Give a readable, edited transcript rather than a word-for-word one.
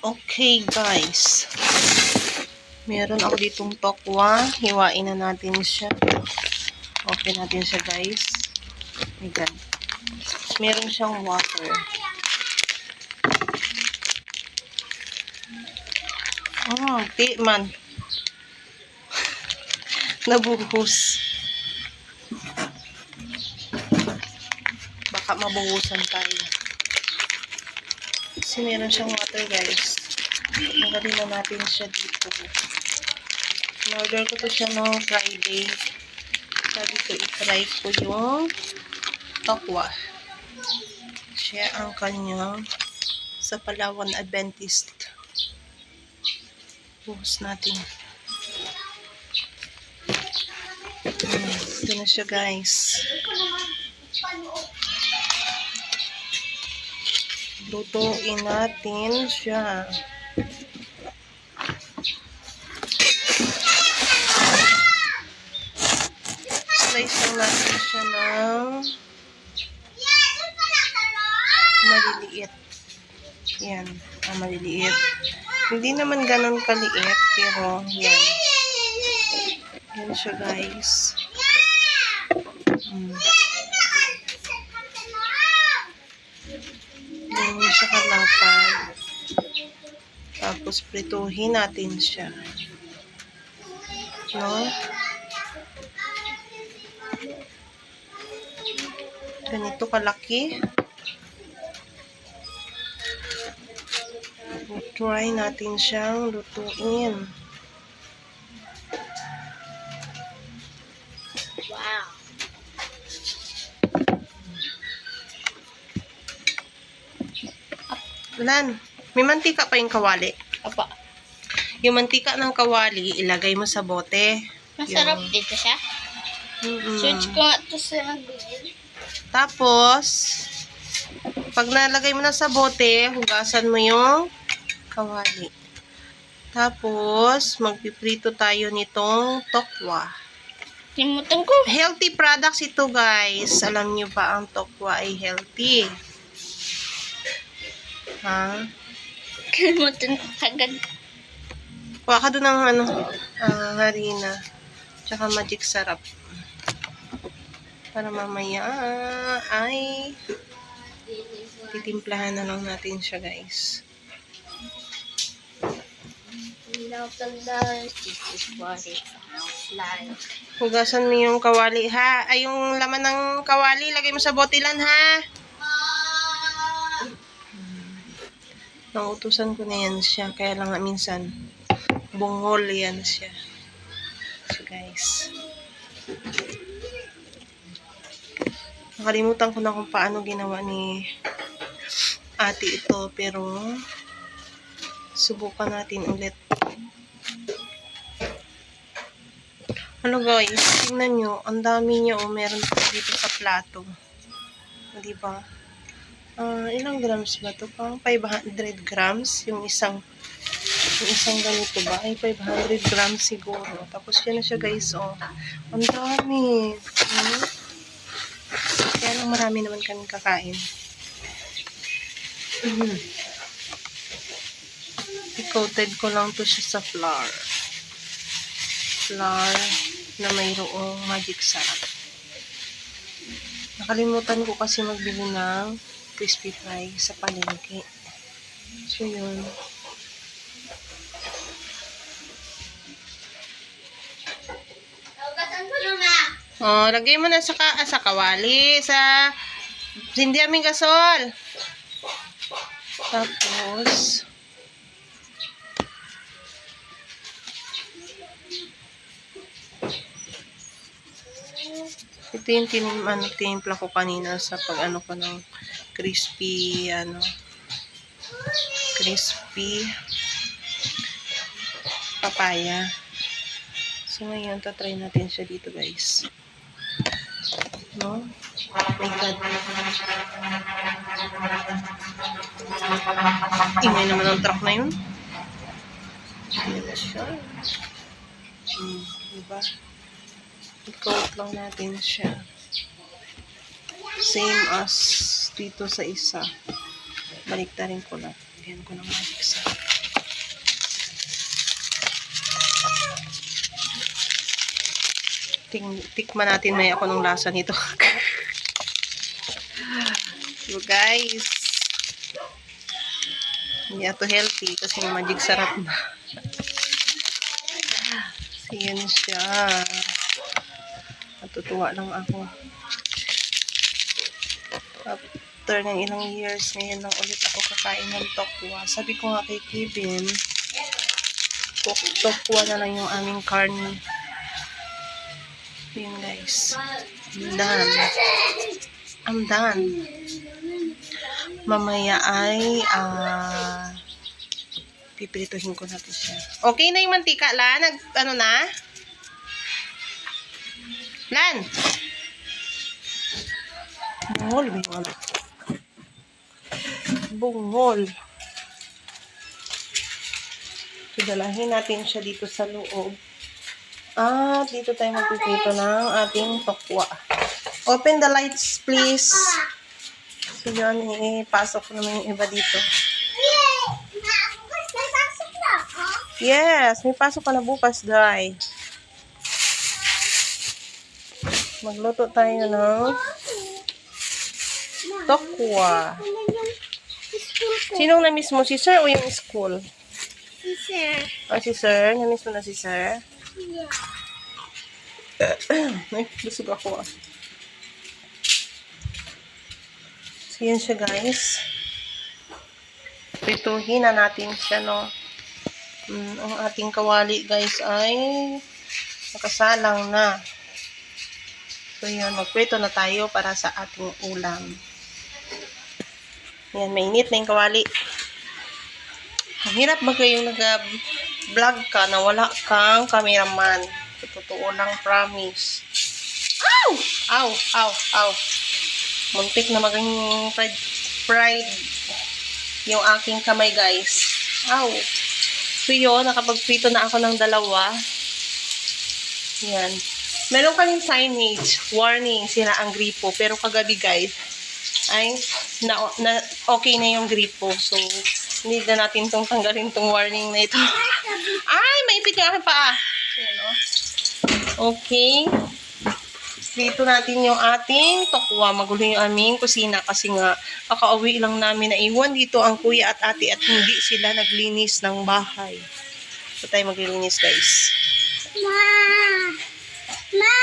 Okay guys, meron ako ditong tokwa. Hiwain na natin siya. Open natin siya guys. Ayan. Meron siyang water. Di man. Nabuhos. Baka mabuhusan tayo. Kasi meron siyang water guys. Tanggalin na natin siya dito. In-order ko to siya noong Friday. Sabi ko, i-try ko yung tokwa. Siya ang kanyang sa Palawan Adventist. Buhos natin. Ito na siya guys. Lutuin natin siya. Slice lang natin siya ng maliliit. Yan. Maliliit. Hindi naman ganun kaliit, pero yan. Yan siya guys. Yan siya kalapad. Tapos prituhin natin siya. No? Ganito kalaki. Try natin siyang lutuin. Wow. Lan, may mantika pa yung kawali. Apa. Yung mantika ng kawali, ilagay mo sa bote. Masarap dito siya. Search ko nga ito sa Google. Tapos, pag nalagay mo na sa bote, hugasan mo yung kawali. Tapos, magpiprito tayo nitong tokwa. Limutan ko. Healthy products ito guys. Alam niyo ba ang tokwa ay healthy? Ha? Limutan ko agad. Kuha ka doon ng harina. Tsaka magic sarap. Para mamaya ay titimplahan na lang natin siya guys. Hugasan mo yung kawali ha. Ay yung laman ng kawali, lagay mo sa botilan ha. Nautusan ko na yan siya. Kaya lang minsan bungol yan siya. So guys. Nakalimutan ko na kung paano ginawa ni ate ito. Pero subukan natin ulit. Ano guys, tingnan nyo. Ang dami niya meron dito sa plato. Diba? Ilang grams ba ito? Pang 500 grams. Yung isang ganito ba? Ay 500 grams siguro. Tapos yan na siya guys. Ang dami. Kaya lang marami naman kami kakain. I-coated ko lang to siya sa flour. Flour na mayroong magic sarap. Nakalimutan ko kasi magbili ng crispy fry sa palengke. So yun. Lagay mo na sa kawali, sa hindi aming gasol. Tapos ito yung tinimpla ko kanina sa pag-ano ko ng crispy papaya. So ngayon, tatry natin siya dito guys. No? Oh my God. Ingay naman ang truck na yun. Ayan siya. Diba? I-coat lang natin siya. Same as dito sa isa. Baliktarin ko lang. Lagyan ko ng magic sarap. Tikman natin may ako ng lasa nito. So guys, hindi ito healthy kasi yung magic sarap na. So yun siya. Natutuwa lang ako. After ng ilang years, ngayon lang ulit ako kakain ng tokwa. Sabi ko nga kay Kevin, tokwa na lang yung aming karne. Yun guys. I'm done. I'm done. Mamaya ay pipirituhin ko na to siya. Okay na yung mantika, Lan? Ano na? Lan! Bungol, bungol. Bungol. Idalahin natin siya dito sa loob. At dito tayo magpipito ng ating tokwa. Open the lights, please. So yun, ipasok ko naman yung iba dito. Yes, may pasok ka na bukas, Day. Magluto tayo ng tokwa. Sinong na-miss mo? Si Sir o yung school? Si Sir. Ah, si Sir? Na-miss mo na si Sir? Yeah. Ay, busog ako ah. So, yun siya guys. Prituhin na natin siya, no? Ang ating kawali guys ay nakasalang na. So, yun. Magprito na tayo para sa ating ulam. Yan, mainit na yung kawali. Ang hirap ba kayong nag-vlog ka na wala kang cameraman? Sa totoo lang, promise. Ow! Ow! Ow! Ow! Muntik na maging fried yung aking kamay, guys. Ow! So yun, nakapagprito na ako ng dalawa. Yan. Meron kaming signage, warning, sira ang gripo. Pero kagabi, guys, ay okay na yung gripo. So, hindi na natin itong tanggalin itong warning na ito. Ay, maipit yung aking paa. Yan, oh. Okay. Dito natin yung ating tokwa. Magulo yung aming kusina kasi nga kakauwi lang namin na iwan dito ang kuya at ate at hindi sila naglinis ng bahay. So tayo maglilinis guys. Ma! Ma!